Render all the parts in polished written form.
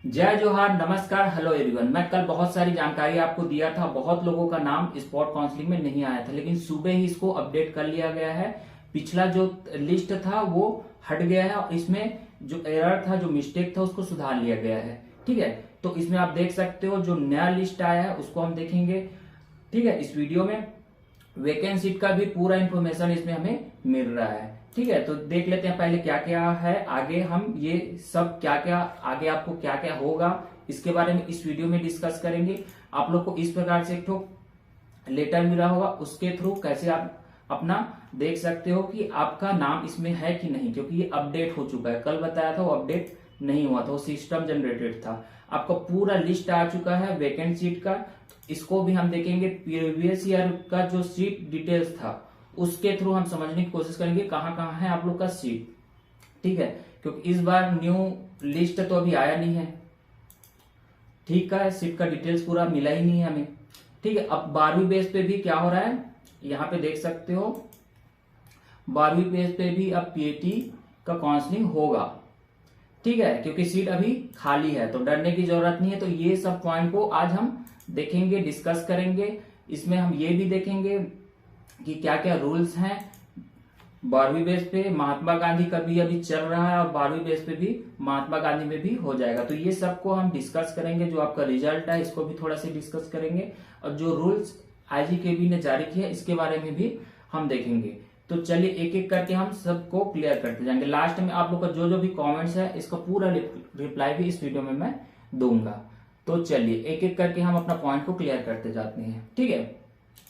जय जोहार, नमस्कार, हेलो एवरीवन। मैं कल बहुत सारी जानकारी आपको दिया था। बहुत लोगों का नाम स्पॉट काउंसलिंग में नहीं आया था, लेकिन सुबह ही इसको अपडेट कर लिया गया है। पिछला जो लिस्ट था वो हट गया है और इसमें जो एरर था, जो मिस्टेक था, उसको सुधार लिया गया है। ठीक है, तो इसमें आप देख सकते हो जो नया लिस्ट आया है उसको हम देखेंगे। ठीक है, इस वीडियो में वैकेंट सीट का भी पूरा इंफॉर्मेशन इसमें हमें मिल रहा है। ठीक है, तो देख लेते हैं पहले क्या क्या है। आगे हम ये सब क्या क्या आगे आपको क्या क्या होगा इसके बारे में इस वीडियो में डिस्कस करेंगे। आप लोग को इस प्रकार से एक ठो लेटर मिला होगा, उसके थ्रू कैसे आप अपना देख सकते हो कि आपका नाम इसमें है कि नहीं, क्योंकि ये अपडेट हो चुका है। कल बताया था वो अपडेट नहीं हुआ था, वो सिस्टम जनरेटेड था। आपका पूरा लिस्ट आ चुका है वैकेंट सीट का। इसको भी हम देखेंगे। प्रीवियस ईयर का जो सीट डिटेल्स था उसके थ्रू हम समझने की कोशिश करेंगे कहाँ कहाँ है आप लोग का सीट। ठीक है, क्योंकि इस बार न्यू लिस्ट तो अभी आया नहीं है। ठीक है, सीट का डिटेल्स पूरा मिला ही नहीं है हमें। ठीक है, अब 12वीं बेस पे भी क्या हो रहा है यहाँ पे देख सकते हो। 12वीं बेस पे भी अब पीएटी का काउंसलिंग होगा। ठीक है, क्योंकि सीट अभी खाली है तो डरने की जरूरत नहीं है। तो ये सब पॉइंट को आज हम देखेंगे, डिस्कस करेंगे। इसमें हम ये भी देखेंगे कि क्या क्या रूल्स हैं। 12वीं बेस पे महात्मा गांधी का भी अभी चल रहा है और 12वीं बेस पे भी महात्मा गांधी में भी हो जाएगा। तो ये सबको हम डिस्कस करेंगे। जो आपका रिजल्ट है इसको भी थोड़ा सा डिस्कस करेंगे और जो रूल्स आईजीकेबी ने जारी किया इसके बारे में भी हम देखेंगे। तो चलिए एक एक करके हम सबको क्लियर करते जाएंगे। लास्ट में आप लोग का जो जो भी कॉमेंट्स है इसका पूरा रिप्लाई भी इस वीडियो में मैं दूंगा। तो चलिए एक एक करके हम अपना पॉइंट को क्लियर करते जाते हैं। ठीक है,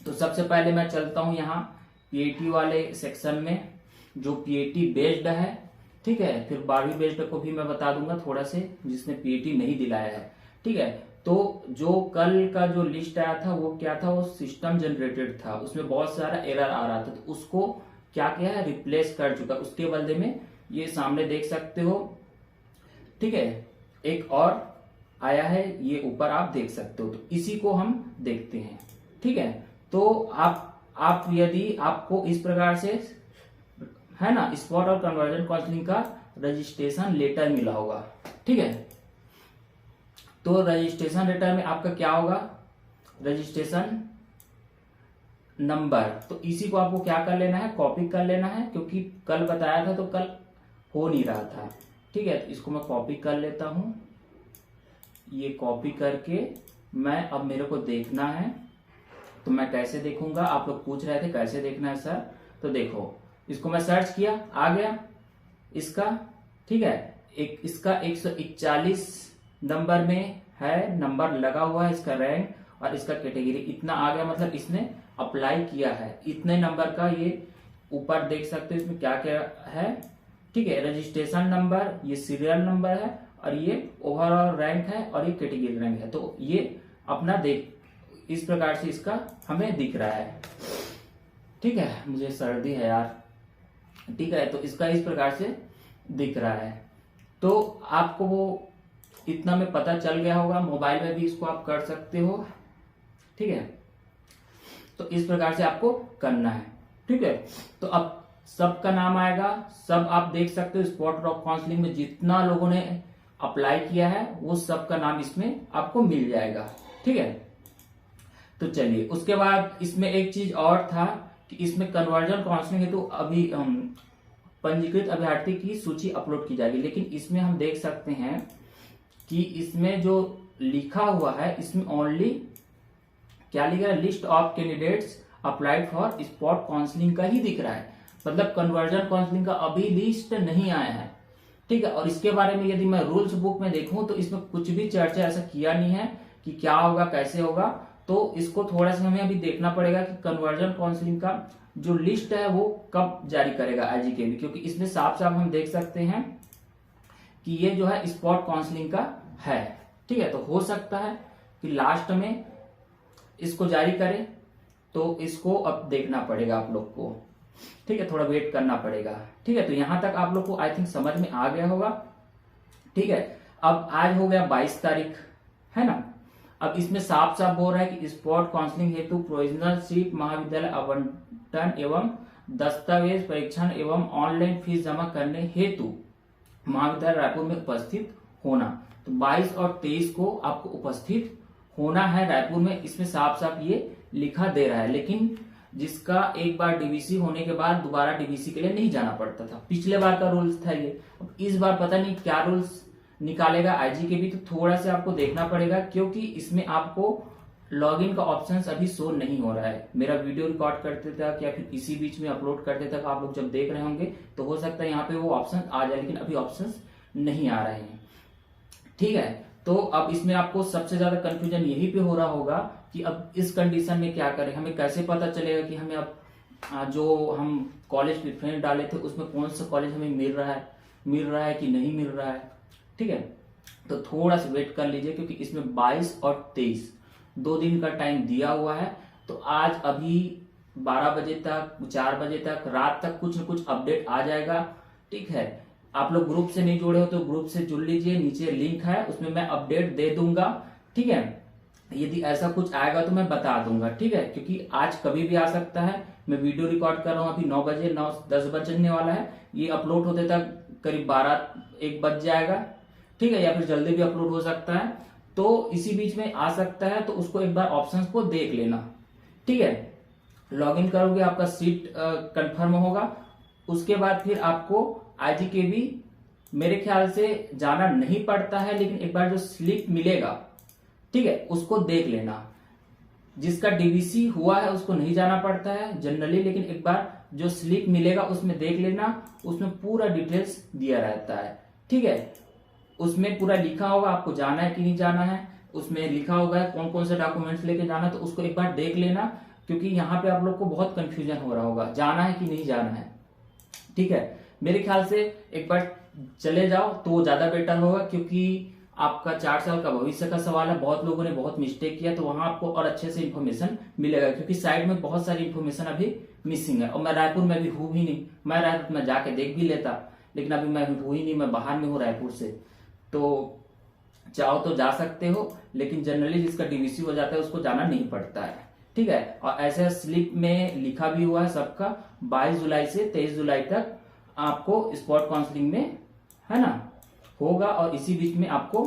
तो सबसे पहले मैं चलता हूं यहाँ पीएटी वाले सेक्शन में, जो पीएटी बेस्ड है। ठीक है, फिर 12वीं बेस्ड को भी मैं बता दूंगा थोड़ा से, जिसने पीएटी नहीं दिलाया है। ठीक है, तो जो कल का जो लिस्ट आया था वो क्या था, वो सिस्टम जनरेटेड था। उसमें बहुत सारा एरर आ रहा था, तो उसको क्या किया है, रिप्लेस कर चुका। उसके बदले में ये सामने देख सकते हो। ठीक है, एक और आया है, ये ऊपर आप देख सकते हो। तो इसी को हम देखते हैं। ठीक है, तो आप यदि आपको इस प्रकार से है ना स्पॉट और कन्वर्जन काउंसलिंग का रजिस्ट्रेशन लेटर मिला होगा। ठीक है, तो रजिस्ट्रेशन लेटर में आपका क्या होगा, रजिस्ट्रेशन नंबर। तो इसी को आपको क्या कर लेना है, कॉपी कर लेना है, क्योंकि कल बताया था तो कल हो नहीं रहा था। ठीक है, तो इसको मैं कॉपी कर लेता हूं। ये कॉपी करके मैं अब मेरे को देखना है, तो मैं कैसे देखूंगा। आप लोग पूछ रहे थे कैसे देखना है सर, तो देखो इसको मैं सर्च किया, आ गया इसका। ठीक है, एक इसका 141 नंबर में है, नंबर लगा हुआ है, इसका रैंक और इसका कैटेगरी इतना आ गया। मतलब इसने अप्लाई किया है इतने नंबर का। ये ऊपर देख सकते हो इसमें क्या क्या है। ठीक है, रजिस्ट्रेशन नंबर, ये सीरियल नंबर है और ये ओवरऑल रैंक है और ये कैटेगरी रैंक है। तो ये अपना देख इस प्रकार से इसका हमें दिख रहा है। ठीक है, मुझे सर्दी है यार। ठीक है, तो इसका इस प्रकार से दिख रहा है। तो आपको वो इतना में पता चल गया होगा। मोबाइल में भी इसको आप कर सकते हो। ठीक है, तो इस प्रकार से आपको करना है। ठीक है, तो अब सबका नाम आएगा, सब आप देख सकते हो। स्पॉट काउंसलिंग में जितना लोगों ने अप्लाई किया है वो सबका नाम इसमें आपको मिल जाएगा। ठीक है, तो चलिए उसके बाद इसमें एक चीज और था कि इसमें कन्वर्जन काउंसलिंग है तो अभी पंजीकृत अभ्यर्थी की सूची अपलोड की जाएगी। लेकिन इसमें हम देख सकते हैं कि इसमें जो लिखा हुआ है इसमें ओनली क्या लिखा है, list of candidates applied for spot counselling का ही दिख रहा है। मतलब कन्वर्जन काउंसलिंग का अभी लिस्ट नहीं आया है। ठीक है, और इसके बारे में यदि मैं रूल्स बुक में देखूं तो इसमें कुछ भी चर्चा ऐसा किया नहीं है कि क्या होगा कैसे होगा। तो इसको थोड़ा सा हमें अभी देखना पड़ेगा कि कन्वर्जन काउंसलिंग का जो लिस्ट है वो कब जारी करेगा आईजीकेबी, क्योंकि इसमें साफ साफ हम देख सकते हैं कि ये जो है स्पॉट काउंसलिंग का है। ठीक है, तो हो सकता है कि लास्ट में इसको जारी करे, तो इसको अब देखना पड़ेगा आप लोग को। ठीक है, थोड़ा वेट करना पड़ेगा। ठीक है, तो यहां तक आप लोग को आई थिंक समझ में आ गया होगा। ठीक है, अब आज हो गया 22 तारीख, है ना। अब इसमें साफ साफ बोल रहा है कि स्पॉट काउंसलिंग हेतु प्रोविजनल सीट महाविद्यालय आवंटन एवं दस्तावेज परीक्षण एवं ऑनलाइन फीस जमा करने हेतु महाविद्यालय रायपुर में उपस्थित होना। तो 22 और 23 को आपको उपस्थित होना है रायपुर में, इसमें साफ साफ ये लिखा दे रहा है। लेकिन जिसका एक बार डीवीसी होने के बाद दोबारा डीवीसी के लिए नहीं जाना पड़ता था, पिछले बार का रूल्स था ये। अब इस बार पता नहीं क्या रूल्स निकालेगा आईजी के भी, तो थोड़ा सा आपको देखना पड़ेगा, क्योंकि इसमें आपको लॉगिन का ऑप्शन अभी शो नहीं हो रहा है। मेरा वीडियो रिकॉर्ड करते तक या फिर इसी बीच में अपलोड करते तक आप लोग जब देख रहे होंगे तो हो सकता है यहाँ पे वो ऑप्शन आ जाए, लेकिन अभी ऑप्शन नहीं आ रहे हैं। ठीक है, तो अब इसमें आपको सबसे ज्यादा कंफ्यूजन यही पे हो रहा होगा कि अब इस कंडीशन में क्या करें, हमें कैसे पता चलेगा कि हमें अब जो हम कॉलेज प्रेफरेंस डाले थे उसमें कौन सा कॉलेज हमें मिल रहा है कि नहीं मिल रहा है। ठीक है, तो थोड़ा सा वेट कर लीजिए, क्योंकि इसमें 22 और 23 2 दिन का टाइम दिया हुआ है। तो आज अभी 12 बजे तक, 4 बजे तक, रात तक कुछ न कुछ अपडेट आ जाएगा। ठीक है, आप लोग ग्रुप से नहीं जुड़े हो तो ग्रुप से जुड़ लीजिए, नीचे लिंक है उसमें मैं अपडेट दे दूंगा। ठीक है, यदि ऐसा कुछ आएगा तो मैं बता दूंगा। ठीक है, क्योंकि आज कभी भी आ सकता है। मैं वीडियो रिकॉर्ड कर रहा हूँ अभी 9 बजे, 9-10 बजने वाला है, ये अपलोड होते तक करीब 12-1 बज जाएगा। ठीक है, या फिर जल्दी भी अपलोड हो सकता है, तो इसी बीच में आ सकता है, तो उसको एक बार ऑप्शंस को देख लेना। ठीक है, लॉगिन करोगे आपका सीट कंफर्म होगा, उसके बाद फिर आपको आईजीकेबी मेरे ख्याल से जाना नहीं पड़ता है, लेकिन एक बार जो स्लिप मिलेगा, ठीक है, उसको देख लेना। जिसका डीवीसी हुआ है उसको नहीं जाना पड़ता है जनरली, लेकिन एक बार जो स्लिप मिलेगा उसमें देख लेना, उसमें पूरा डिटेल्स दिया रहता है। ठीक है, उसमें पूरा लिखा होगा आपको जाना है कि नहीं जाना है, उसमें लिखा होगा कौन कौन से डॉक्यूमेंट्स लेके जाना है, तो उसको एक बार देख लेना, क्योंकि यहाँ पे आप लोग को बहुत कंफ्यूजन हो रहा होगा जाना है कि नहीं जाना है। ठीक है, मेरे ख्याल से एक बार चले जाओ तो ज्यादा बेटर होगा, क्योंकि आपका 4 साल का भविष्य का सवाल है। बहुत लोगों ने बहुत मिस्टेक किया, तो वहां आपको और अच्छे से इन्फॉर्मेशन मिलेगा, क्योंकि साइड में बहुत सारी इन्फॉर्मेशन अभी मिसिंग है। और मैं रायपुर में भी हूँ ही नहीं, मैं रायपुर में जाके देख भी लेता, लेकिन अभी मैं हूँ ही नहीं, मैं बाहर में हूँ रायपुर से। तो चाहो तो जा सकते हो, लेकिन जनरली जिसका डीवीसी हो जाता है उसको जाना नहीं पड़ता है। ठीक है, और ऐसे स्लिप में लिखा भी हुआ है सबका 22 जुलाई से 23 जुलाई तक आपको स्पॉट काउंसलिंग में, है ना, होगा, और इसी बीच में आपको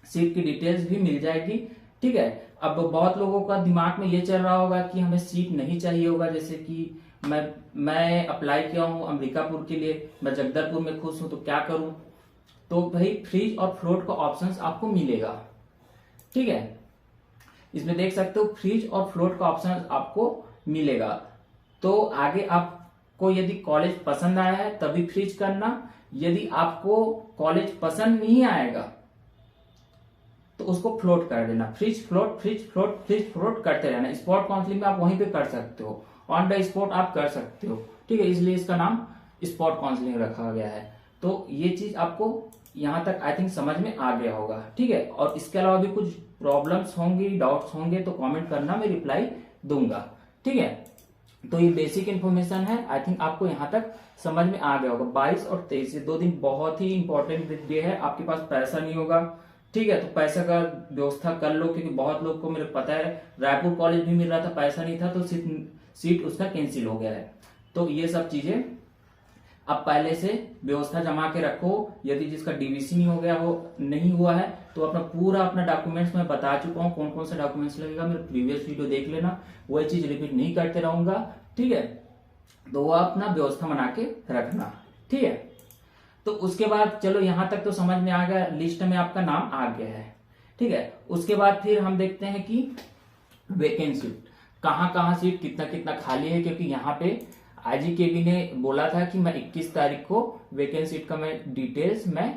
सीट की डिटेल्स भी मिल जाएगी। ठीक है, अब बहुत लोगों का दिमाग में ये चल रहा होगा कि हमें सीट नहीं चाहिए होगा, जैसे कि मैं अप्लाई किया हूँ अमरीकापुर के लिए, मैं जगदलपुर में खुश हूं, तो क्या करूं। तो भाई फ्रीज और फ्लोट का ऑप्शंस आपको मिलेगा। ठीक है, इसमें देख सकते हो फ्रीज और फ्लोट का ऑप्शन आपको मिलेगा। तो आगे आपको यदि कॉलेज पसंद आया है तभी फ्रीज करना, यदि आपको कॉलेज पसंद नहीं आएगा तो उसको फ्लोट कर देना। Freeze float, freeze float, freeze float करते रहना। स्पॉट काउंसलिंग में आप वहीं पे कर सकते हो, ऑन द स्पॉट आप कर सकते हो। ठीक है, इसलिए इसका नाम स्पॉट काउंसलिंग रखा गया है। तो ये चीज आपको यहां तक आई थिंक समझ में आ गया होगा। ठीक है, और इसके अलावा भी कुछ प्रॉब्लम्स होंगी, डाउट्स होंगे तो कमेंट करना, मैं रिप्लाई दूंगा। ठीक है, तो ये बेसिक इन्फॉर्मेशन है, आई थिंक आपको यहां तक समझ में आ गया होगा। 22 और 23 ये 2 दिन बहुत ही इंपॉर्टेंट डे है। आपके पास पैसा नहीं होगा, ठीक है, तो पैसा का व्यवस्था कर लो, क्योंकि बहुत लोग को मेरे पता है रायपुर कॉलेज भी मिल रहा था, पैसा नहीं था, तो सीट उसका कैंसिल हो गया है। तो ये सब चीजें अब पहले से व्यवस्था जमा के रखो। यदि जिसका डीवीसी नहीं हुआ है तो अपना डॉक्यूमेंट्स मैं बता चुका हूँ, कौन कौन से डॉक्यूमेंट्स लगेगा, मेरे प्रीवियस वीडियो देख लेना, वही चीज रिपीट नहीं करते रहूंगा। ठीक है, तो वो अपना व्यवस्था बना के रखना। ठीक है, तो उसके बाद चलो यहां तक तो समझ में आ गया, लिस्ट में आपका नाम आ गया है। ठीक है, उसके बाद फिर हम देखते हैं कि वैकेंसी कहाँ सीट कितना कितना खाली है, क्योंकि यहाँ पे आईजीकेबी ने बोला था कि मैं 21 तारीख को वैकेंसी सीट का मैं डिटेल्स मैं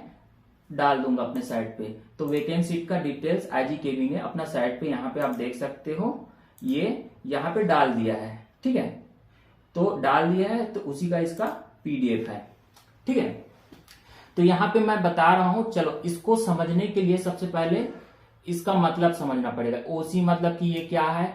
डाल दूंगा अपने साइट पे। तो वैकेंसी सीट का डिटेल्स आईजीकेबी ने अपना साइट पे यहाँ पे आप देख सकते हो, ये यहाँ पे डाल दिया है। ठीक है, तो डाल दिया है, तो उसी का इसका पीडीएफ है। ठीक है, तो यहाँ पे मैं बता रहा हूं, चलो इसको समझने के लिए सबसे पहले इसका मतलब समझना पड़ेगा। ओसी मतलब कि ये क्या है,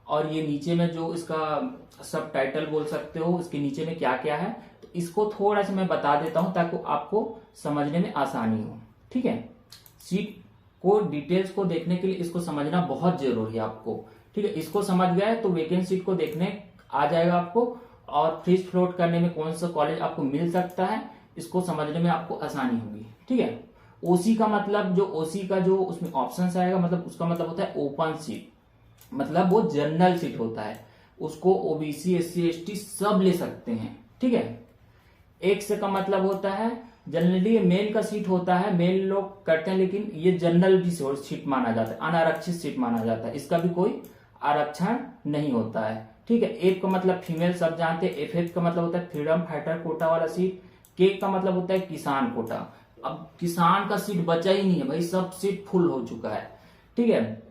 और ये नीचे में जो इसका सब टाइटल बोल सकते हो, इसके नीचे में क्या क्या है, तो इसको थोड़ा सा मैं बता देता हूं ताकि आपको समझने में आसानी हो। ठीक है, सीट को डिटेल्स को देखने के लिए इसको समझना बहुत जरूरी है आपको। ठीक है, इसको समझ गए तो वैकेंसी सीट को देखने आ जाएगा आपको, और फ्रीज फ्लोट करने में कौन सा कॉलेज आपको मिल सकता है, इसको समझने में आपको आसानी होगी। ठीक है, ओसी का मतलब, जो ओसी का जो उसमें ऑप्शन आएगा, मतलब उसका मतलब होता है ओपन सीट, मतलब वो जनरल सीट होता है, उसको ओबीसी एससी एसटी सब ले सकते हैं। ठीक है। एक्स का मतलब होता है जनरली ये मेल का सीट होता है, मेल लोग करते हैं, लेकिन ये जनरल भी सीट माना जाता है, अनारक्षित सीट माना जाता है, इसका भी कोई आरक्षण नहीं होता है। ठीक है। एफ का मतलब फीमेल, सब जानते हैं। एफ का मतलब होता है फ्रीडम फाइटर कोटा वाला सीट। के का मतलब होता है किसान कोटा। अब किसान का सीट बचा ही नहीं है भाई, सब सीट फुल हो चुका है। ठीक है।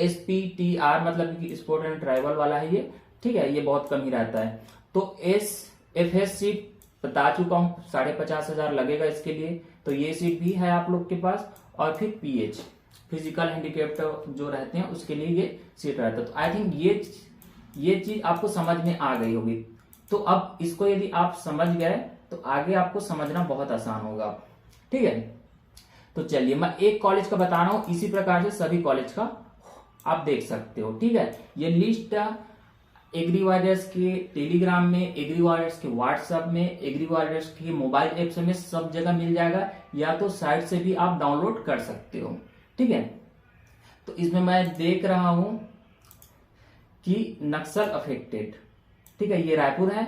SPTR मतलब कि स्पोर्ट एंड ट्राइबल वाला है ये। ठीक है, ये बहुत कम ही रहता है। तो SFS सीट बता चुका हूं, 50,500 लगेगा इसके लिए, तो ये सीट भी है आप लोग के पास। और फिर PH फिजिकल हैंडीकैप्ड जो रहते हैं उसके लिए ये सीट रहता है। तो आई थिंक ये चीज आपको समझ में आ गई होगी। तो अब इसको यदि आप समझ गए तो आगे आपको समझना बहुत आसान होगा। ठीक है। तो चलिए मैं एक कॉलेज का बता रहा हूं, इसी प्रकार से सभी कॉलेज का आप देख सकते हो। ठीक है। ये लिस्ट एग्री वारियर्स के टेलीग्राम में, एग्री वारियर्स के व्हाट्सएप में, एग्री वारियर्स के मोबाइल एप्स में सब जगह मिल जाएगा, या तो साइट से भी आप डाउनलोड कर सकते हो। ठीक है। तो इसमें मैं देख रहा हूं कि नक्सल अफेक्टेड, ठीक है, ये रायपुर है।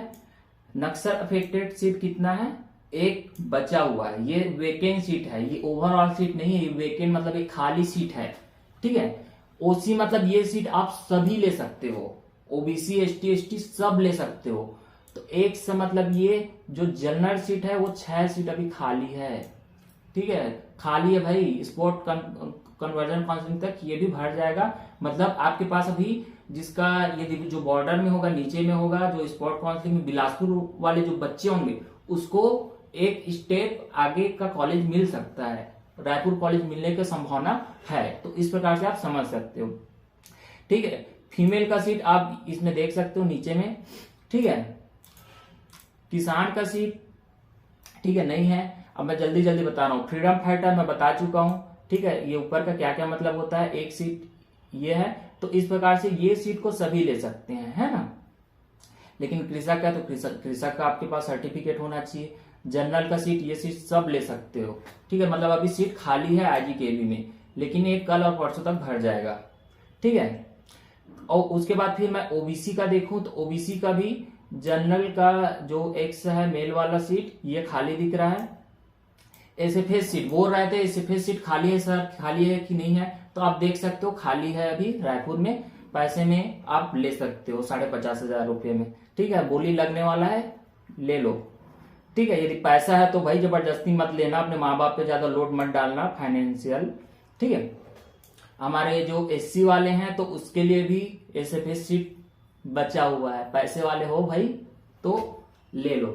नक्सल अफेक्टेड सीट कितना है? एक बचा हुआ है, ये वेकेंट सीट है, ये ओवरऑल सीट नहीं है, ये वेकेंट मतलब एक खाली सीट है। ठीक है। ओसी मतलब ये सीट आप सभी ले सकते हो, ओबीसी एसटी एसटी सब ले सकते हो। तो एक से मतलब ये जो जनरल सीट है वो 6 सीट अभी खाली है। ठीक है, खाली है भाई। स्पोर्ट कन्वर्जन काउंसिलिंग तक ये भी भर जाएगा। मतलब आपके पास अभी जिसका यदि जो बॉर्डर में होगा, नीचे में होगा, जो स्पोर्ट काउंसिलिंग में बिलासपुर वाले जो बच्चे होंगे उसको एक स्टेप आगे का कॉलेज मिल सकता है, रायपुर कॉलेज मिलने की संभावना है। तो इस प्रकार से आप समझ सकते हो। ठीक है। फीमेल का सीट आप इसमें देख सकते हो नीचे में। ठीक है। किसान का सीट ठीक है नहीं है। अब मैं जल्दी जल्दी बता रहा हूं। फ्रीडम फाइटर मैं बता चुका हूं। ठीक है, ये ऊपर का क्या क्या मतलब होता है, एक सीट ये है। तो इस प्रकार से ये सीट को सभी ले सकते हैं, है ना। लेकिन कृषक का, तो कृषक का आपके पास सर्टिफिकेट होना चाहिए। जनरल का सीट, ये सीट सब ले सकते हो। ठीक है, मतलब अभी सीट खाली है IGKB में, लेकिन ये कल और परसों तक भर जाएगा। ठीक है। और उसके बाद फिर मैं ओबीसी का देखूं तो ओबीसी का भी जनरल का जो एक्स है मेल वाला सीट ये खाली दिख रहा है। एसएफएस सीट बोल रहे थे, एसएफएस सीट खाली है सर, खाली है कि नहीं है, तो आप देख सकते हो खाली है अभी रायपुर में। पैसे में आप ले सकते हो 50,500 रुपये में। ठीक है, बोली लगने वाला है, ले लो। ठीक है, यदि पैसा है तो भाई जबरदस्ती मत लेना, अपने माँ बाप पे ज्यादा लोड मत डालना फाइनेंशियल। ठीक है। हमारे जो SC वाले हैं तो उसके लिए भी SFS सीट बचा हुआ है, पैसे वाले हो भाई तो ले लो।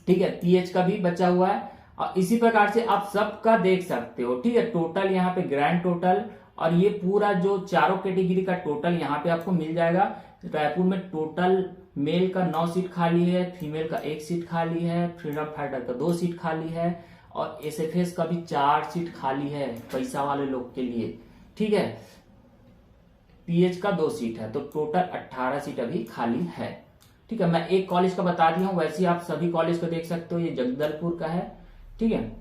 ठीक है। PH का भी बचा हुआ है, और इसी प्रकार से आप सबका देख सकते हो। ठीक है, टोटल यहाँ पे ग्रैंड टोटल, और ये पूरा जो चारों कैटेगरी का टोटल यहाँ पे आपको मिल जाएगा। रायपुर में टोटल मेल का 9 सीट खाली है, फीमेल का 1 सीट खाली है, फ्रीडम फाइटर का 2 सीट खाली है, और SFS का भी 4 सीट खाली है पैसा वाले लोग के लिए। ठीक है। PH का 2 सीट है, तो टोटल 18 सीट अभी खाली है। ठीक है, मैं एक कॉलेज का बता दिया हूं, वैसे ही आप सभी कॉलेज को देख सकते हो। ये जगदलपुर का है। ठीक है,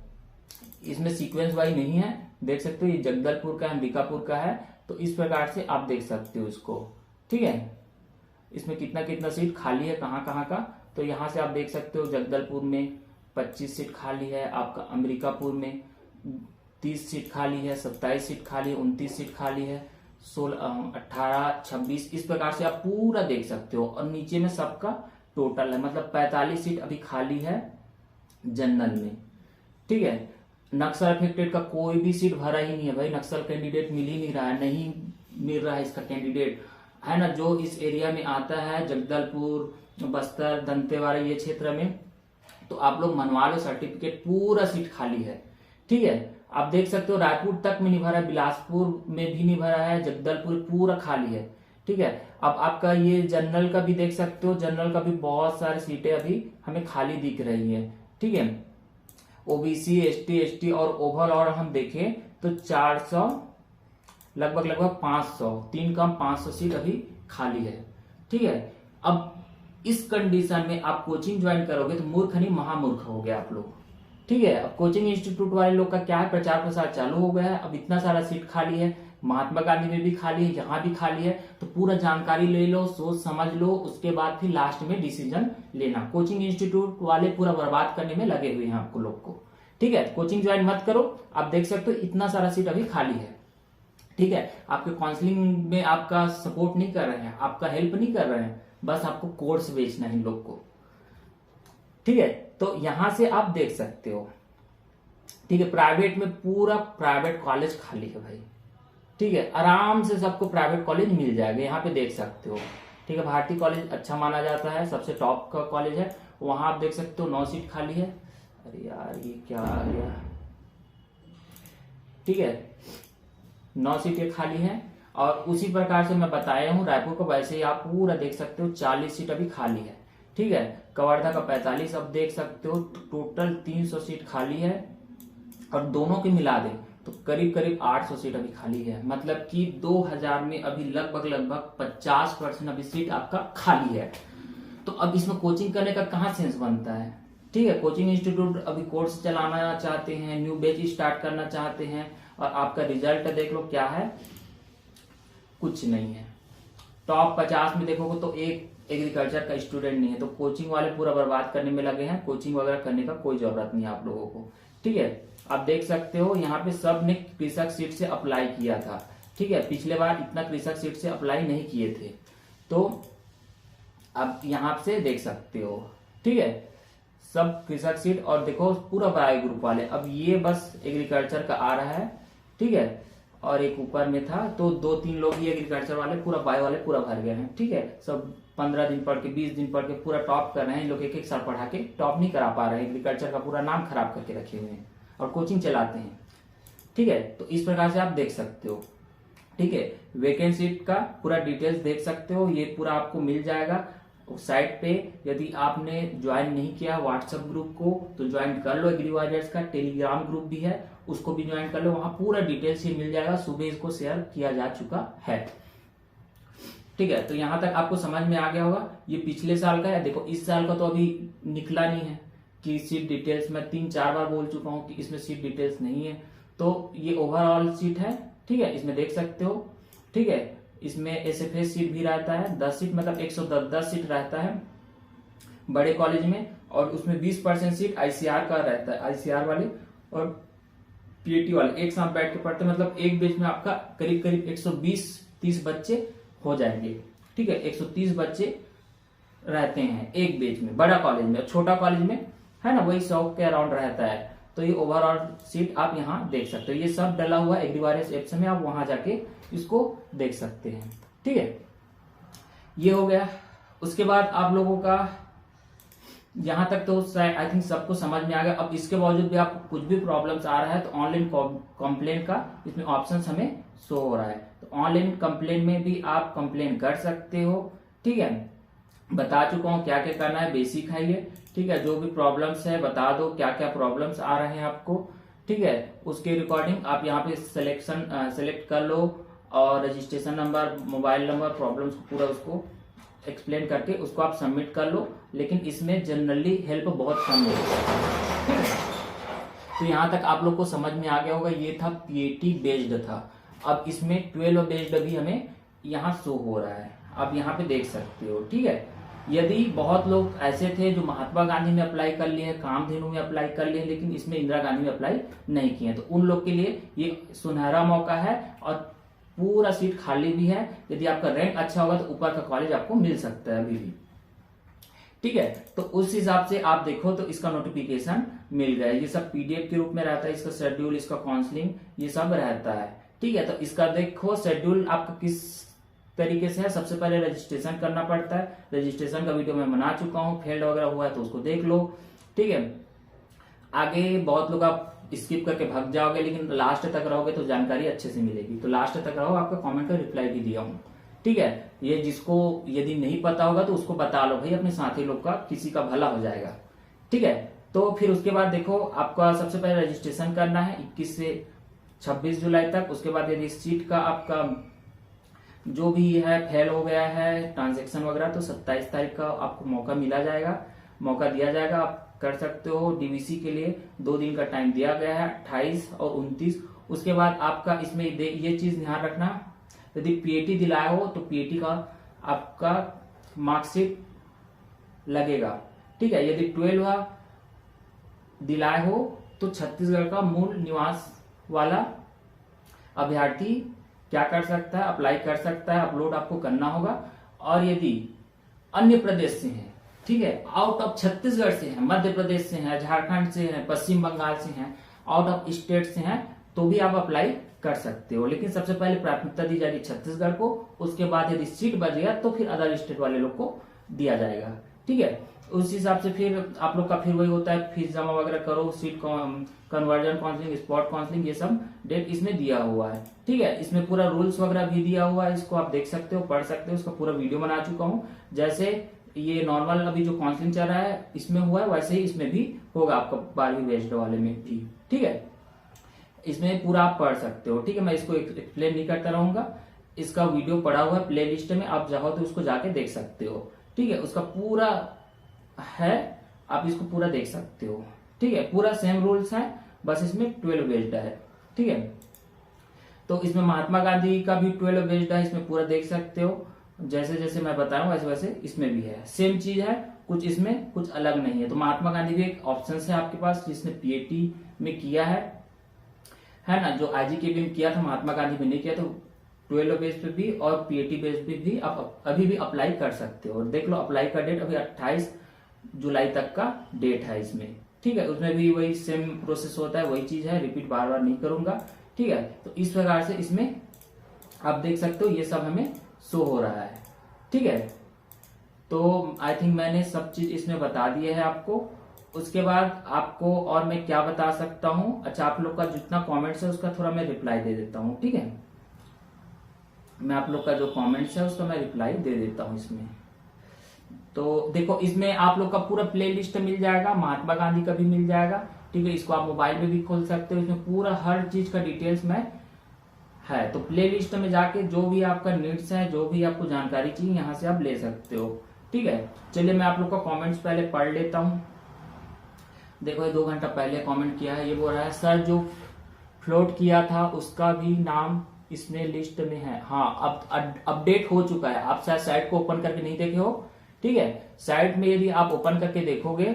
इसमें सीक्वेंस वाइज नहीं है, देख सकते हो। ये जगदलपुर का है, अंबिकापुर का है, तो इस प्रकार से आप देख सकते हो इसको। ठीक है, इसमें कितना कितना सीट खाली है, कहाँ कहाँ का, तो यहां से आप देख सकते हो। जगदलपुर में 25 सीट खाली है, आपका अंबिकापुर में 30 सीट खाली है, 27 सीट खाली है, 29 सीट खाली है, 16, 18, 26, इस प्रकार से आप पूरा देख सकते हो। और नीचे में सबका टोटल है, मतलब 45 सीट अभी खाली है जनरल में। ठीक है। नक्सल अफेक्टेड का कोई भी सीट भरा ही नहीं है भाई, नक्सल कैंडिडेट मिल ही नहीं रहा है, नहीं मिल रहा है इसका कैंडिडेट, है ना। जो इस एरिया में आता है, जगदलपुर, बस्तर, दंतेवाड़ा, ये क्षेत्र में, तो आप लोग मनवा लो सर्टिफिकेट, पूरा सीट खाली है। ठीक है, आप देख सकते हो रायपुर तक में नहीं भरा है, बिलासपुर में भी नहीं भरा है, जगदलपुर पूरा खाली है। ठीक है। अब आपका ये जनरल का भी देख सकते हो, जनरल का भी बहुत सारी सीटें अभी हमें खाली दिख रही है। ठीक है। ओबीसी ST और ओवरऑल हम देखें तो 400 लगभग 500, 3 कम 500 सीट अभी खाली है। ठीक है। अब इस कंडीशन में आप कोचिंग ज्वाइन करोगे तो मूर्ख नहीं महामूर्ख हो गए आप लोग। ठीक है। अब कोचिंग इंस्टीट्यूट वाले लोग का क्या है, प्रचार प्रसार चालू हो गया है। अब इतना सारा सीट खाली है, महात्मा गांधी में भी खाली है, यहाँ भी खाली है, तो पूरा जानकारी ले लो, सोच समझ लो, उसके बाद फिर लास्ट में डिसीजन लेना। कोचिंग इंस्टीट्यूट वाले पूरा बर्बाद करने में लगे हुए हैं आपको लोग को, ठीक है। कोचिंग ज्वाइन मत करो। आप देख सकते हो इतना सारा सीट अभी खाली है, ठीक है। आपके काउंसलिंग में आपका सपोर्ट नहीं कर रहे हैं, आपका हेल्प नहीं कर रहे हैं, बस आपको कोर्स बेचना है इन लोग को, ठीक है। तो यहां से आप देख सकते हो, ठीक है। प्राइवेट में पूरा प्राइवेट कॉलेज खाली है भाई, ठीक है। आराम से सबको प्राइवेट कॉलेज मिल जाएगा, यहाँ पे देख सकते हो, ठीक है। भारती कॉलेज अच्छा माना जाता है, सबसे टॉप का कॉलेज है, वहां आप देख सकते हो 9 सीट खाली है। अरे यार ये क्या आ गया, ठीक है, 9 सीटें खाली हैं। और उसी प्रकार से मैं बताया हूं रायपुर को, वैसे ही आप पूरा देख सकते हो 40 सीट अभी खाली है, ठीक है। कवर्धा का 45, अब देख सकते हो टोटल 300 सीट खाली है, और दोनों के मिला दें तो करीब करीब 800 सीट अभी खाली है। मतलब कि 2000 में अभी लगभग 50% अभी सीट आपका खाली है। तो अब इसमें कोचिंग करने का कहाँ सेंस बनता है, ठीक है। कोचिंग इंस्टीट्यूट अभी कोर्स चलाना चाहते हैं, न्यू बैच स्टार्ट करना चाहते हैं, और आपका रिजल्ट देख लो क्या है, कुछ नहीं है। टॉप 50 में देखोगे तो एक एग्रीकल्चर का स्टूडेंट नहीं है। तो कोचिंग वाले पूरा बर्बाद करने में लगे हैं, कोचिंग वगैरह करने का कोई जरूरत नहीं है आप लोगों को, ठीक है। आप देख सकते हो यहाँ पे सब ने कृषक सीट से अप्लाई किया था, ठीक है। पिछले बार इतना कृषक सीट से अप्लाई नहीं किए थे, तो अब यहाँ से देख सकते हो, ठीक है, सब कृषक सीट। और देखो पूरा बायो ग्रुप वाले, अब ये बस एग्रीकल्चर का आ रहा है, ठीक है। और एक ऊपर में था, तो 2-3 लोग ही एग्रीकल्चर वाले, पूरा बायो वाले पूरा भर गए हैं, ठीक है। सब 15 दिन पढ़ के 20 दिन पढ़ के पूरा टॉप कर रहे हैं। इन लोग एक साल पढ़ा के टॉप नहीं करा पा रहे हैं, एग्रीकल्चर का पूरा नाम खराब करके रखे हुए हैं और कोचिंग चलाते हैं, ठीक है। तो इस प्रकार से आप देख सकते हो, ठीक है। वैकेंसी का पूरा डिटेल्स देख सकते हो, ये पूरा आपको मिल जाएगा साइट पे। यदि आपने ज्वाइन नहीं किया व्हाट्सएप ग्रुप को तो ज्वाइन कर लो। एग्री वॉरियर्स का टेलीग्राम ग्रुप भी है, उसको भी ज्वाइन कर लो, वहां पूरा डिटेल्स ही मिल जाएगा। सुबह इसको शेयर किया जा चुका है, ठीक है। तो यहां तक आपको समझ में आ गया होगा। ये पिछले साल का है, देखो इस साल का तो अभी निकला नहीं है कि सीट डिटेल्स, मैं 3-4 बार बोल चुका हूं कि इसमें सीट डिटेल्स नहीं है। तो ये ओवरऑल सीट है, ठीक है, इसमें देख सकते हो, ठीक है। इसमें एसएफएस सीट भी रहता है, 10 सीट, मतलब 110 सीट रहता है बड़े कॉलेज में, और उसमें 20% सीट आईसीआर का रहता है, आईसीआर वाले और पीएटी वाले एक साथ बैठ के पढ़ते हैं। मतलब एक बैच में आपका करीब करीब 120-30 बच्चे हो जाएंगे, ठीक है। 130 बच्चे रहते हैं एक बैच में बड़ा कॉलेज में, छोटा कॉलेज में है ना वही 100 के अराउंड रहता है। तो ये ओवरऑल सीट आप यहाँ देख सकते हो, ये सब डला हुआ एग्रीवॉरियर्स ऐप्स में, आप वहां जाके इसको देख सकते हैं, ठीक है। ये हो गया। उसके बाद आप लोगों का यहां तक तो आई थिंक सबको समझ में आ गया। अब इसके बावजूद भी आपको कुछ भी प्रॉब्लम्स आ रहा है तो ऑनलाइन कंप्लेन का इसमें ऑप्शन हमें शो हो रहा है, तो ऑनलाइन कंप्लेन में भी आप कंप्लेन कर सकते हो, ठीक है। बता चुका हूं क्या क्या करना है, बेसिक है ये, ठीक है। जो भी प्रॉब्लम्स है बता दो, क्या क्या प्रॉब्लम्स आ रहे हैं आपको, ठीक है। उसके रिकॉर्डिंग आप यहाँ पे सेलेक्ट कर लो, और registration number, mobile number, problems को पूरा उसको एक्सप्लेन करके उसको आप सबमिट कर लो। लेकिन इसमें जनरली हेल्प बहुत कम होती है, ठीक है। तो यहाँ तक आप लोग को समझ में आ गया होगा। ये था पीएटी बेस्ड था। अब इसमें 12 बेस्ड भी हमें यहाँ शो हो रहा है, आप यहाँ पे देख सकते हो, ठीक है। यदि बहुत लोग ऐसे थे जो महात्मा गांधी में अप्लाई कर लिए, कामधेनु में अप्लाई कर लिए, लेकिन इसमें इंदिरा गांधी में अप्लाई नहीं किए, तो उन लोग के लिए ये सुनहरा मौका है, और पूरा सीट खाली भी है। यदि आपका रैंक अच्छा होगा तो ऊपर का कॉलेज आपको मिल सकता है अभी भी, ठीक है। तो उस हिसाब से आप देखो तो इसका नोटिफिकेशन मिल गया। ये सब पीडीएफ के रूप में रहता है, इसका शेड्यूल, इसका काउंसलिंग, ये सब रहता है, ठीक है। तो इसका देखो शेड्यूल आपका किस तरीके से है। सबसे पहले रजिस्ट्रेशन करना पड़ता है, रजिस्ट्रेशन का वीडियो मैं बना चुका हूँ, फेल्ड वगैरह हुआ है तो उसको देख लो, ठीक है। आगे बहुत लोग आप स्किप करके भाग जाओगे, लेकिन लास्ट तक रहोगे तो जानकारी अच्छे से मिलेगी। तो लास्ट तक रहो, आपका कमेंट का रिप्लाई भी दिया हूँ, ठीक है। ये जिसको यदि नहीं पता होगा तो उसको बता लो भाई, अपने साथी लोग का, किसी का भला हो जाएगा, ठीक है। तो फिर उसके बाद देखो आपका सबसे पहले रजिस्ट्रेशन करना है 21 से 26 जुलाई तक। उसके बाद यदि सीट का आपका जो भी है फेल हो गया है ट्रांजेक्शन वगैरह, तो 27 तारीख का आपको मौका दिया जाएगा। आप कर सकते हो। डीवीसी के लिए 2 दिन का टाइम दिया गया है, 28 और 29। उसके बाद आपका इसमें ये चीज ध्यान रखना, यदि पीएटी दिलाया हो तो पीएटी का आपका मार्कशीट लगेगा, ठीक है। यदि 12 दिलाए हो तो छत्तीसगढ़ का मूल निवास वाला अभ्यर्थी क्या कर सकता है, अप्लाई कर सकता है, अपलोड आपको करना होगा। और यदि अन्य प्रदेश से हैं, ठीक है, आउट ऑफ छत्तीसगढ़ से हैं, मध्य प्रदेश से हैं, झारखंड से हैं, पश्चिम बंगाल से हैं, आउट ऑफ स्टेट से हैं, तो भी आप अप्लाई कर सकते हो। लेकिन सबसे पहले प्राथमिकता दी जाएगी छत्तीसगढ़ को, उसके बाद यदि सीट बच गया तो फिर अदर स्टेट वाले लोग को दिया जाएगा, ठीक है। उस हिसाब से फिर आप लोग का फिर वही होता है, फीस जमा वगैरह करो, seat conversion counselling, spot counselling, ये सब डेट इसमें दिया हुआ है, ठीक है। इसमें पूरा रूल्स वगैरह भी दिया हुआ है, इसको आप देख सकते हो, पढ़ सकते हो, उसका पूरा वीडियो बना चुका हूँ। जैसे ये नॉर्मल अभी जो काउंसलिंग चल रहा है इसमें हुआ है, वैसे ही इसमें भी होगा आपका 12वीं बेस्ड वाले में भी, ठीक है। इसमें पूरा आप पढ़ सकते हो, ठीक है। मैं इसको एक्सप्लेन नहीं करता रहूंगा, इसका वीडियो पड़ा हुआ है प्ले लिस्ट में, आप चाहो तो उसको जाके देख सकते हो, ठीक है। उसका पूरा है, आप इसको पूरा देख सकते हो, ठीक है। पूरा सेम रूल्स है, बस इसमें 12 बेस्ड है, ठीक है। तो इसमें महात्मा गांधी का भी 12 बेस्ड है, इसमें पूरा देख सकते हो, जैसे जैसे मैं बता रहा हूँ वैसे वैसे इसमें भी है, सेम चीज है, कुछ इसमें कुछ अलग नहीं है। तो महात्मा गांधी भी एक ऑप्शन है आपके पास, जिसने पीएटी में किया है ना, जो आईजीकेबी में किया था, महात्मा गांधी में नहीं किया, तो 12 बेस पे भी और पीएटी बेस पे भी आप अभी भी अप्लाई कर सकते हो। देख लो, अप्लाई का डेट अभी 28 जुलाई तक का डेट है इसमें, ठीक है। उसमें भी वही सेम प्रोसेस होता है, वही चीज है, रिपीट बार बार नहीं करूंगा, ठीक है। तो इस प्रकार से इसमें आप देख सकते हो, ये सब हमें शो हो रहा है, ठीक है। तो आई थिंक मैंने सब चीज इसमें बता दिए है आपको। उसके बाद आपको और मैं क्या बता सकता हूं, अच्छा, आप लोग का जितना कमेंट्स है उसका थोड़ा मैं रिप्लाई दे देता हूं, ठीक है। मैं आप लोग का जो कमेंट्स है उसका मैं रिप्लाई दे देता हूं इसमें। तो देखो, इसमें आप लोग का पूरा प्ले लिस्ट मिल जाएगा, महात्मा गांधी का भी मिल जाएगा, ठीक है। इसको आप मोबाइल में भी खोल सकते हो, इसमें पूरा हर चीज का डिटेल्स में है। तो प्ले लिस्ट में जाके जो भी आपका नीड्स है, जो भी आपको जानकारी चाहिए, यहाँ से आप ले सकते हो, ठीक है। चलिए मैं आप लोग का कमेंट्स पहले पढ़ लेता हूँ। देखो, ये 2 घंटा पहले कमेंट किया है, ये बोल रहा है सर जो फ्लोट किया था उसका भी नाम इसमें लिस्ट में है। हाँ, अब अपडेट हो चुका है, आप शायद साइट को ओपन करके नहीं देखे हो, ठीक है। साइट में यदि आप ओपन करके देखोगे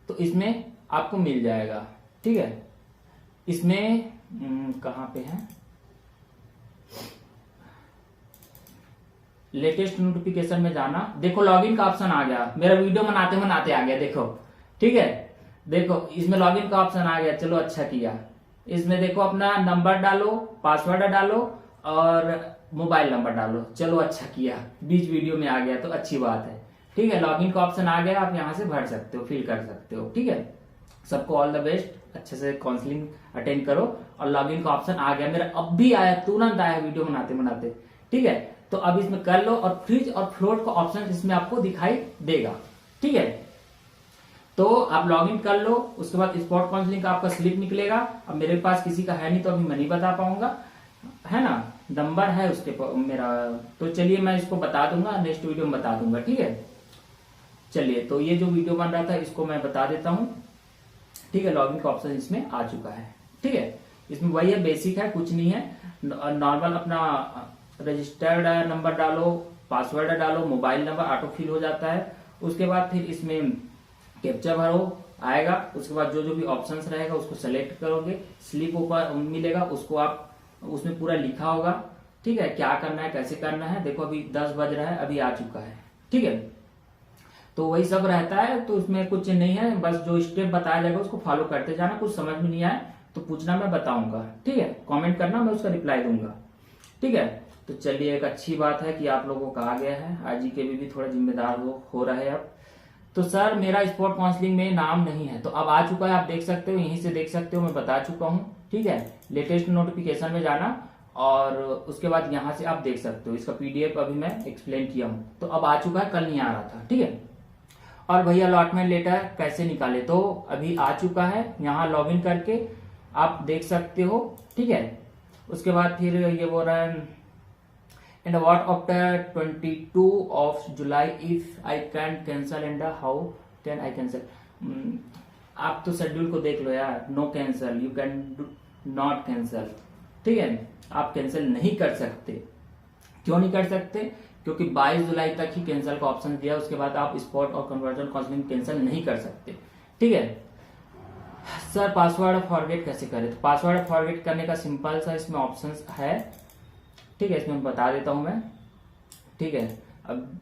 तो इसमें आपको मिल जाएगा, ठीक है। इसमें कहां पे है, लेटेस्ट नोटिफिकेशन में जाना, देखो लॉगिन का ऑप्शन आ गया, मेरा वीडियो बनाते बनाते आ गया, देखो, ठीक है। देखो इसमें लॉगिन का ऑप्शन आ गया, चलो अच्छा किया। इसमें देखो अपना नंबर डालो, पासवर्ड डालो और मोबाइल नंबर डालो, चलो अच्छा किया, बीच वीडियो में आ गया तो अच्छी बात है, ठीक है। लॉगिन का ऑप्शन आ गया, आप यहाँ से भर सकते हो, फिल कर सकते हो, ठीक है। सबको ऑल द बेस्ट, अच्छे से काउंसलिंग अटेंड करो। और लॉगिन का ऑप्शन आ गया, मेरा अब भी आया, तुरंत आया वीडियो बनाते बनाते, ठीक है। तो अब इसमें कर लो, और फ्रीज और फ्लोट का ऑप्शन इसमें आपको दिखाई देगा, ठीक है। तो आप लॉगिन कर लो, उसके बाद स्पॉट काउंसलिंग का आपका स्लिप निकलेगा। अब मेरे पास किसी का है नहीं तो अभी मैं नहीं बता पाऊंगा, है ना, नंबर है उसके मेरा, तो चलिए मैं इसको बता दूंगा, नेक्स्ट वीडियो में बता दूंगा, ठीक है। चलिए, तो ये जो वीडियो बन रहा था इसको मैं बता देता हूं, ठीक है। लॉगिन का ऑप्शन इसमें आ चुका है, ठीक है। इसमें वही है, बेसिक है, कुछ नहीं है, नॉर्मल अपना रजिस्टर्ड नंबर डालो, पासवर्ड डालो, मोबाइल नंबर ऑटो फिल हो जाता है। उसके बाद फिर इसमें कैप्चा भरो आएगा, उसके बाद जो जो भी ऑप्शंस रहेगा उसको सेलेक्ट करोगे, स्लिप ऊपर मिलेगा, उसको आप उसमें पूरा लिखा होगा, ठीक है, क्या करना है, कैसे करना है। देखो अभी 10 बज रहा है, अभी आ चुका है, ठीक है। तो वही सब रहता है, तो उसमें कुछ नहीं है, बस जो स्टेप बताया जाएगा उसको फॉलो करते जाना। कुछ समझ में नहीं आए तो पूछना, मैं बताऊंगा, ठीक है। कमेंट करना, मैं उसका रिप्लाई दूंगा, ठीक है। तो चलिए, एक अच्छी बात है कि आप लोगों को आ गया है, आईजीकेबी भी थोड़ा जिम्मेदार हो रहा है अब। तो सर मेरा स्पॉट काउंसलिंग में नाम नहीं है, तो अब आ चुका है, आप देख सकते हो, यहीं से देख सकते हो, मैं बता चुका हूँ, ठीक है। लेटेस्ट नोटिफिकेशन में जाना और उसके बाद यहाँ से आप देख सकते हो, इसका पीडीएफ अभी मैं एक्सप्लेन किया हूँ। तो अब आ चुका है, कल नहीं आ रहा था, ठीक है। और भैया अलॉटमेंट लेटर कैसे निकाले, तो अभी आ चुका है, यहाँ लॉग इन करके आप देख सकते हो, ठीक है। उसके बाद फिर ये बोल रहा है, and what after 22 of July if I can cancel and how can I cancel. आप तो शेड्यूल को देख लो यार, no cancel, you can not cancel, ठीक है, आप कैंसिल नहीं कर सकते। क्यों नहीं कर सकते? क्योंकि 22 जुलाई तक ही कैंसिल का ऑप्शन दिया, उसके बाद आप स्पॉट और कन्वर्जन काउंसलिंग कैंसिल नहीं कर सकते, ठीक है। सर पासवर्ड फॉरगेट कैसे करें? तो पासवर्ड फॉरगेट करने का सिंपल सा इसमें ऑप्शन है, ठीक है, इसमें बता देता हूं मैं, ठीक है। अब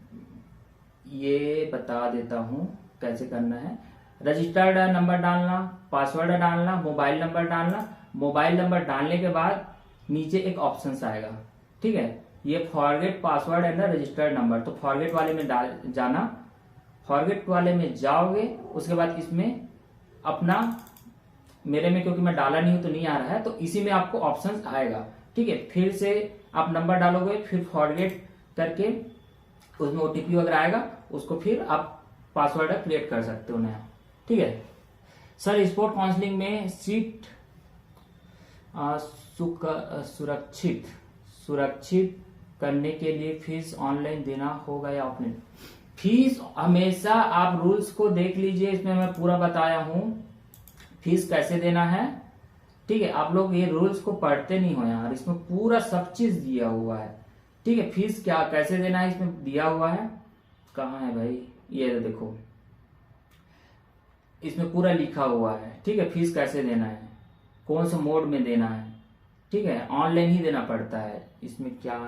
ये बता देता हूं कैसे करना है। रजिस्टर्ड नंबर डालना, पासवर्ड डालना, मोबाइल नंबर डालना। मोबाइल नंबर डालने के बाद नीचे एक ऑप्शन आएगा, ठीक है, ये forget password and registered number, तो फॉरगेट वाले में डाल जाना, फॉरगेट वाले में जाओगे, उसके बाद इसमें अपना, मेरे में क्योंकि मैं डाला नहीं हूं तो नहीं आ रहा है, तो इसी में आपको ऑप्शन आएगा, ठीक है। फिर से आप नंबर डालोगे, फिर फॉरगेट करके उसमें ओटीपी वगैरह आएगा, उसको फिर आप पासवर्ड क्रिएट कर सकते हो नया, ठीक है। सर स्पोर्ट काउंसलिंग में सीट सुरक्षित करने के लिए फीस ऑनलाइन देना होगा या ऑफलाइन? फीस हमेशा आप रूल्स को देख लीजिए, इसमें मैं पूरा बताया हूं फीस कैसे देना है, ठीक है। आप लोग ये रूल्स को पढ़ते नहीं हो यार, इसमें पूरा सब चीज दिया हुआ है, ठीक है। फीस क्या कैसे देना है इसमें दिया हुआ है, कहाँ है भाई, ये देखो, इसमें पूरा लिखा हुआ है, ठीक है। फीस कैसे देना है, कौन से मोड में देना है, ठीक है, ऑनलाइन ही देना पड़ता है। इसमें क्या,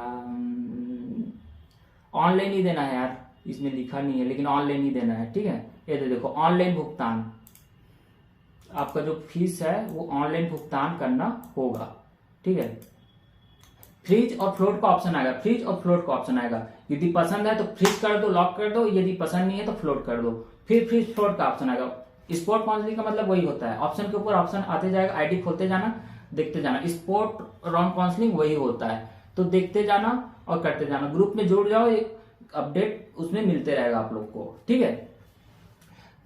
ऑनलाइन ही देना है यार, इसमें लिखा नहीं है लेकिन ऑनलाइन ही देना है, ठीक है। ये तो देखो ऑनलाइन भुगतान, आपका जो फीस है वो ऑनलाइन भुगतान करना होगा, ठीक है। फ्रीज और फ्लोट का ऑप्शन आएगा, फ्रीज और फ्लोट का ऑप्शन आएगा, यदि पसंद है तो फ्रीज कर दो, लॉक कर दो, यदि पसंद नहीं है तो फ्लोट कर दो, फिर फ्रीज फ्लोट का ऑप्शन आएगा। स्पोर्ट काउंसलिंग का मतलब वही होता है, ऑप्शन के ऊपर ऑप्शन आते जाएगा, आईडी खोलते जाना, देखते जाना। स्पोर्ट राउंड काउंसलिंग वही होता है, तो देखते जाना और करते जाना, ग्रुप में जुड़ जाओ, अपडेट उसमें मिलते रहेगा आप लोग को, ठीक है।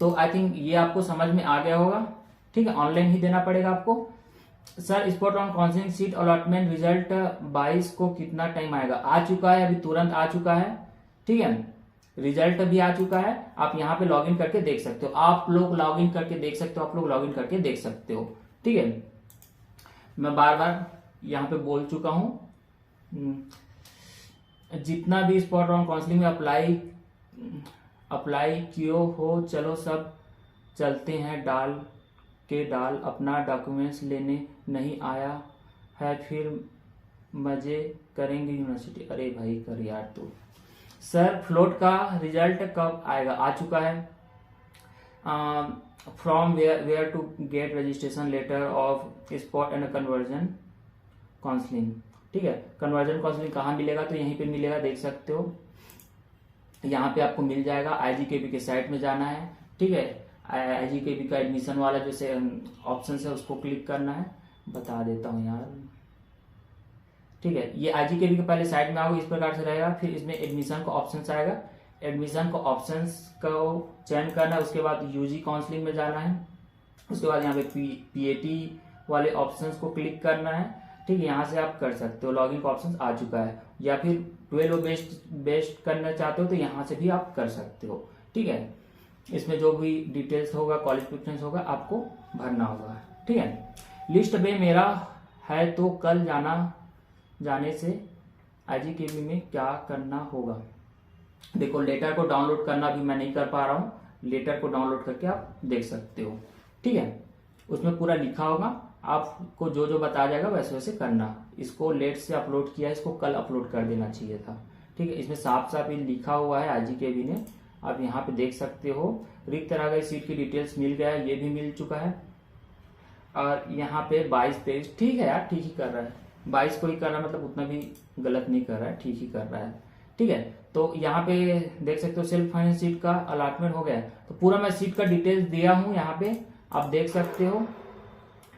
तो आई थिंक ये आपको समझ में आ गया होगा, ठीक है। ऑनलाइन ही देना पड़ेगा आपको। Sir sport round counselling seat allotment result 22 को कितना टाइम आएगा? आ चुका है, अभी तुरंत आ चुका है, ठीक है, रिजल्ट भी आ चुका है। आप यहाँ पे लॉगिन करके देख सकते हो, आप लोग लॉगिन करके देख सकते हो, आप लोग लॉगिन करके देख सकते हो, ठीक है। मैं बार बार यहाँ पे बोल चुका हूं, जितना भी स्पॉट राउंड काउंसलिंग में अप्लाई कियो हो, चलो सब चलते हैं, डाल अपना डॉक्यूमेंट्स लेने नहीं आया है, फिर मजे करेंगे यूनिवर्सिटी। अरे भाई कर यार तू। सर फ्लोट का रिजल्ट कब आएगा? आ चुका है। From where to get registration letter of spot and conversion counselling, ठीक है। कन्वर्जन काउंसलिंग कहाँ मिलेगा? तो यहीं पे मिलेगा, देख सकते हो, यहाँ पे आपको मिल जाएगा। IGKB के साइट में जाना है, ठीक है। IGKB का एडमिशन वाला जो ऑप्शन है उसको क्लिक करना है, बता देता हूँ यार, ठीक है। ये IGKB के पहले साइट में आओगे, इस प्रकार से रहेगा, फिर इसमें एडमिशन का ऑप्शन आएगा, एडमिशन को ऑप्शन को चयन करना है, उसके बाद UG काउंसलिंग में जाना है, उसके बाद यहाँ पे PAT वाले ऑप्शंस को क्लिक करना है, ठीक है। यहाँ से आप कर सकते हो, लॉगिन का ऑप्शन आ चुका है, या फिर 12 बेस्ट करना चाहते हो तो यहाँ से भी आप कर सकते हो, ठीक है। इसमें जो भी डिटेल्स होगा, कॉलेज प्रेफरेंस होगा, आपको भरना होगा, ठीक है। लिस्ट में मेरा है तो कल जाने से IGKB में क्या करना होगा? देखो लेटर को डाउनलोड करना भी मैं नहीं कर पा रहा हूँ, लेटर को डाउनलोड करके आप देख सकते हो, ठीक है। उसमें पूरा लिखा होगा, आपको जो जो बताया जाएगा वैसे वैसे करना। इसको लेट से अपलोड किया, इसको कल अपलोड कर देना चाहिए था, ठीक है। इसमें साफ साफ ये लिखा हुआ है IGKB ने, आप यहाँ पे देख सकते हो। रिक्त रह गई सीट की डिटेल्स मिल गया है, ये भी मिल चुका है। और यहाँ पे 22-23, ठीक है यार, ठीक ही कर रहा है, 22 को ही कर रहा है, मतलब उतना भी गलत नहीं कर रहा है, ठीक ही कर रहा है, ठीक है। तो यहाँ पे देख सकते हो सेल्फ फाइनेंस सीट का अलॉटमेंट हो गया, तो पूरा मैं सीट का डिटेल्स दिया हूँ, यहाँ पे आप देख सकते हो,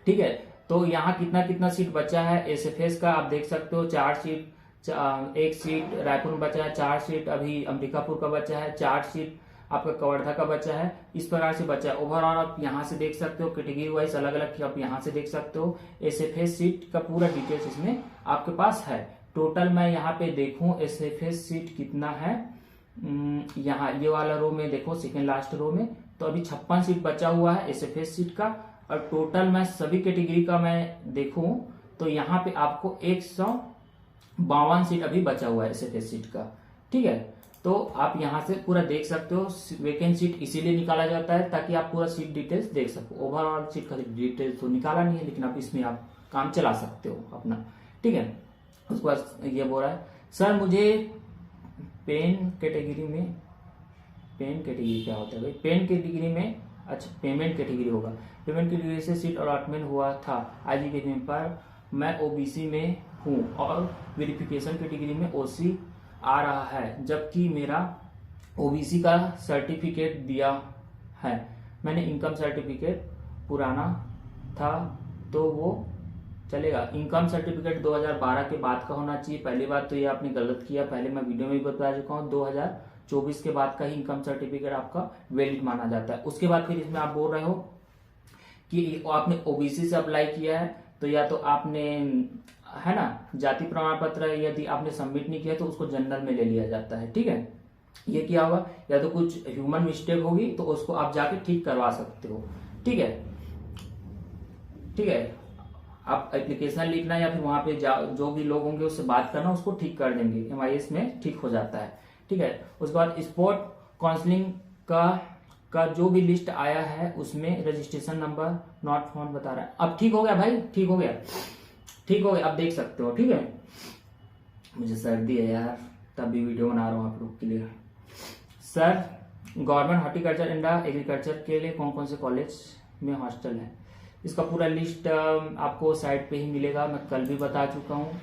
ठीक है। तो यहाँ कितना कितना सीट बचा है SFS का आप देख सकते हो, 4 सीट, 1 सीट रायपुर में बचा है, 4 सीट अभी अंबिकापुर का बचा है, 4 सीट आपका कवर्धा का बचा है, इस प्रकार से बचा है। ओवरऑल आप यहाँ से देख सकते हो, कैटेगरी वाइज अलग अलग आप यहाँ से देख सकते हो। SFS सीट का पूरा डिटेल्स इसमें आपके पास है। टोटल मैं यहाँ पे देखूं SFS सीट कितना है, यहाँ ये वाला रो में देखो, सेकेंड लास्ट रो में, तो अभी 56 सीट बचा हुआ है एसएफएस सीट का, और टोटल मैं सभी कैटेगरी का मैं देखूं तो यहाँ पे आपको 152 सीट अभी बचा हुआ है एसएफएस सीट का। ठीक है, तो आप यहाँ से पूरा देख सकते हो। वैकेंट सीट इसीलिए निकाला जाता है ताकि आप पूरा सीट डिटेल्स देख सको। ओवरऑल सीट का डिटेल्स तो निकाला नहीं है, लेकिन आप इसमें आप काम चला सकते हो अपना। ठीक है, उसके बाद ये बोल रहा है सर मुझे पेन कैटेगरी क्या होता है भाई? पेन कैटेगरी में, अच्छा पेमेंट कैटेगरी होगा। पेमेंट कैटेगरी से सीट अलॉटमेंट हुआ था आज के दिन पर, मैं ओबीसी में हूँ और वेरिफिकेशन कैटेगरी में ओसी आ रहा है, जबकि मेरा ओबीसी का सर्टिफिकेट दिया है। मैंने इनकम सर्टिफिकेट पुराना था तो वो चलेगा? इनकम सर्टिफिकेट 2012 के बाद का होना चाहिए। पहली बात तो ये आपने गलत किया, पहले मैं वीडियो में भी बता चुका हूँ, 2024 के बाद का ही इनकम सर्टिफिकेट आपका वैलिड माना जाता है। उसके बाद फिर इसमें आप बोल रहे हो कि आपने ओबीसी से अप्लाई किया है, तो या तो आपने है ना जाति प्रमाण पत्र, यदि आपने सबमिट नहीं किया तो उसको जनरल में ले लिया जाता है। ठीक है, ये क्या होगा, या तो कुछ ह्यूमन मिस्टेक होगी तो उसको आप जाके ठीक करवा सकते हो। ठीक है, ठीक है, आप एप्लीकेशन लिखना या फिर वहां पे जो भी लोग होंगे उससे बात करना, उसको ठीक कर देंगे, MIS में ठीक हो जाता है। ठीक है, उसके बाद स्पोर्ट काउंसलिंग का जो भी लिस्ट आया है उसमें रजिस्ट्रेशन नंबर नॉट फाउंड बता रहा है। अब ठीक हो गया भाई, ठीक हो गया, ठीक हो गया, आप देख सकते हो। ठीक है, मुझे सर्दी है यार, तभी वीडियो बना रहा हूँ आप लोग के लिए। Sir government horticulture and agriculture के लिए कौन कौन से कॉलेज में हॉस्टल है? इसका पूरा लिस्ट आपको साइट पे ही मिलेगा, मैं कल भी बता चुका हूँ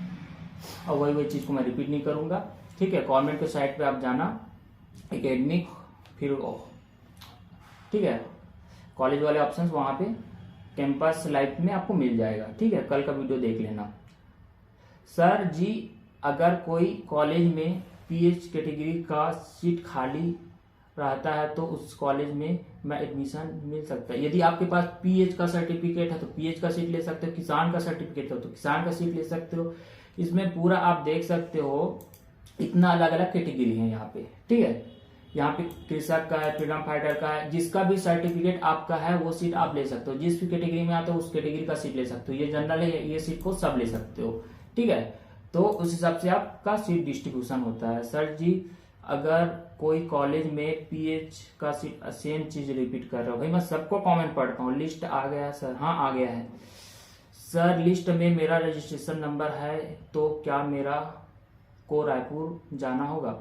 और वही चीज़ को मैं रिपीट नहीं करूँगा। ठीक है, गवर्नमेंट के साइट पे आप जाना, एकेडमिक, फिर ठीक है कॉलेज वाले ऑप्शंस वहाँ पे कैंपस लाइफ में आपको मिल जाएगा। ठीक है, कल का वीडियो देख लेना। सर जी अगर कोई कॉलेज में PH कैटेगरी का सीट खाली रहता है तो उस कॉलेज में मैं एडमिशन मिल सकता है? यदि आपके पास PH का सर्टिफिकेट है तो PH का सीट ले सकते हो, किसान का सर्टिफिकेट है तो किसान का सीट ले सकते हो। इसमें पूरा आप देख सकते हो, इतना अलग अलग कैटेगरी है यहाँ पे। ठीक है, यहाँ पे कृषक का है, फ्रीडम फाइटर का है, जिसका भी सर्टिफिकेट आपका है वो सीट आप ले सकते हो। जिस भी कैटेगरी में आते हो उस कैटेगरी का सीट ले सकते हो। ये जनरल है, ये सीट को सब ले सकते हो। ठीक है, तो उस हिसाब से आपका सीट डिस्ट्रीब्यूशन होता है। सर जी अगर कोई कॉलेज में PH का सीट, सेम चीज रिपीट कर रहा हूँ भाई, मैं सबको कमेंट पढ़ता हूँ। लिस्ट आ गया सर? हाँ आ गया है सर। लिस्ट में मेरा रजिस्ट्रेशन नंबर है तो क्या मेरा को रायपुर जाना होगा?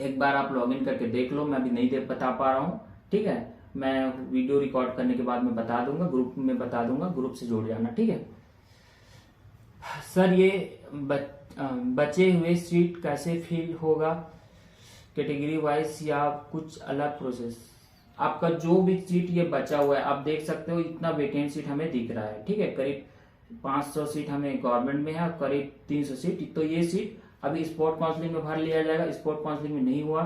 एक बार आप लॉगिन करके देख लो, मैं अभी नहीं बता पा रहा हूँ। ठीक है, मैं वीडियो रिकॉर्ड करने के बाद मैं बता दूंगा, ग्रुप में बता दूंगा, ग्रुप से जुड़ जाना। ठीक है सर, ये बचे हुए सीट कैसे फिल होगा, कैटेगरी वाइज या कुछ अलग प्रोसेस? आपका जो भी सीट ये बचा हुआ है आप देख सकते हो, इतना वैकेंट सीट हमें दिख रहा है। ठीक है, करीब 500 सीट हमें गवर्नमेंट में है और करीब 300 सीट, तो ये सीट अभी स्पोर्ट काउंसलिंग में भर लिया जाएगा। स्पोर्ट काउंसलिंग में नहीं हुआ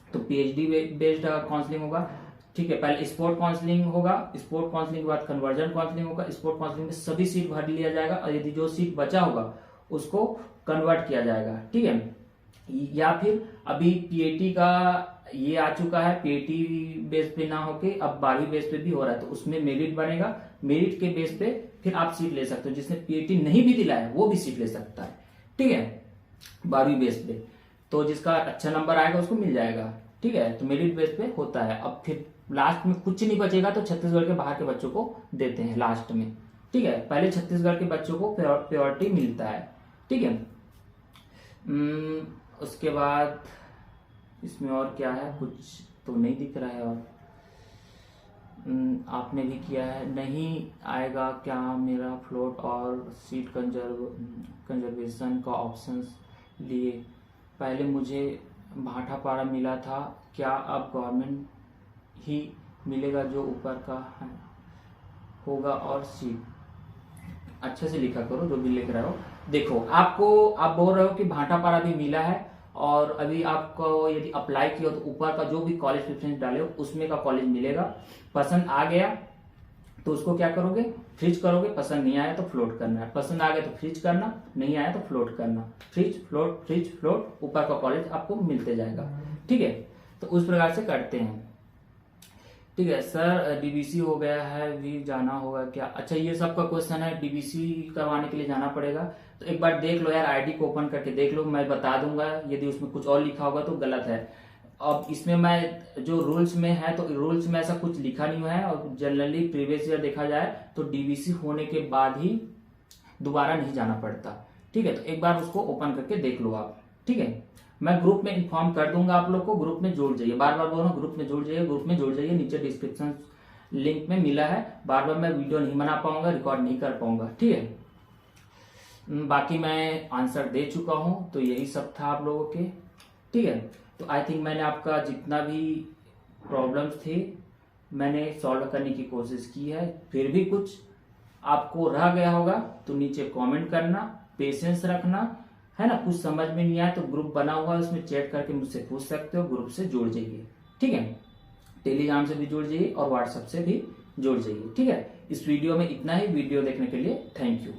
तो PhD बेस्ड काउंसलिंग होगा। ठीक है, पहले स्पोर्ट काउंसलिंग होगा, स्पोर्ट काउंसलिंग के बाद कन्वर्जन काउंसलिंग होगा। स्पोर्ट काउंसलिंग में सभी सीट भर लिया जाएगा और यदि जो सीट बचा होगा उसको कन्वर्ट किया जाएगा। ठीक है, या फिर अभी PAT का ये आ चुका है, PAT बेस पे ना होके अब 12वीं बेस पे भी हो रहा है, तो उसमें मेरिट बनेगा। मेरिट के बेस पे फिर आप सीट ले सकते हो। जिसने PAT नहीं भी दिलाया वो भी सीट ले सकता है। ठीक है, 12वीं बेस पे, तो जिसका अच्छा नंबर आएगा उसको मिल जाएगा। ठीक है, तो मेरिट बेस पे होता है। अब फिर लास्ट में कुछ नहीं बचेगा तो छत्तीसगढ़ के बाहर के बच्चों को देते हैं लास्ट में। ठीक है, पहले छत्तीसगढ़ के बच्चों को प्रायोरिटी मिलता है। ठीक है, उसके बाद इसमें और क्या है, कुछ तो नहीं दिख रहा है। और आपने भी किया है, नहीं आएगा क्या मेरा फ्लोट और सीट कंजर्वेशन का ऑप्शंस लिए? पहले मुझे भाटापारा मिला था, क्या अब गवर्नमेंट ही मिलेगा जो ऊपर का है होगा? और सीट अच्छे से लिखा करो जो भी लिख रहे हो। देखो आपको, आप बोल रहे हो कि भाटापारा भी मिला है और अभी आपको यदि अप्लाई किया तो ऊपर का जो भी कॉलेज प्रेफरेंस डाले हो उसमें का कॉलेज मिलेगा। पसंद आ गया तो उसको क्या करोगे, फ्रीज करोगे। पसंद नहीं आया तो फ्लोट करना है। पसंद आ गया तो फ्रीज करना, नहीं आया तो फ्लोट करना। फ्रीज फ्लोट, फ्रीज फ्लोट, ऊपर का कॉलेज आपको मिलते जाएगा। ठीक है, तो उस प्रकार से करते हैं। ठीक है सर, डीबीसी हो गया है, भी जाना होगा क्या? अच्छा, ये सब का क्वेश्चन है, डीबीसी करवाने के लिए जाना पड़ेगा। तो एक बार देख लो यार, आईडी को ओपन करके देख लो, मैं बता दूंगा। यदि उसमें कुछ और लिखा होगा तो गलत है। अब इसमें मैं जो रूल्स में है, तो रूल्स में ऐसा कुछ लिखा नहीं हुआ है, और जनरली प्रीवियस ईयर देखा जाए तो डीबीसी होने के बाद ही दोबारा नहीं जाना पड़ता। ठीक है, तो एक बार उसको ओपन करके देख लो आप। ठीक है, मैं ग्रुप में इन्फॉर्म कर दूंगा आप लोग को, ग्रुप में जुड़ जाइए। बार बार बोल रहा हूँ, ग्रुप में जुड़ जाइए, ग्रुप में जुड़ जाइए, नीचे डिस्क्रिप्शन लिंक में मिला है। बार बार मैं वीडियो नहीं बना पाऊंगा, रिकॉर्ड नहीं कर पाऊंगा। ठीक है, बाकी मैं आंसर दे चुका हूं, तो यही सब था आप लोगों के। ठीक है, तो आई थिंक मैंने आपका जितना भी प्रॉब्लम्स थे मैंने सॉल्व करने की कोशिश की है। फिर भी कुछ आपको रह गया होगा तो नीचे कमेंट करना, पेशेंस रखना, है ना। कुछ समझ में नहीं आया तो ग्रुप बना हुआ है, उसमें चैट करके मुझसे पूछ सकते हो, ग्रुप से जुड़ जाइए। ठीक है, टेलीग्राम से भी जुड़ जाइए और व्हाट्सएप से भी जुड़ जाइए। ठीक है, इस वीडियो में इतना ही। वीडियो देखने के लिए थैंक यू।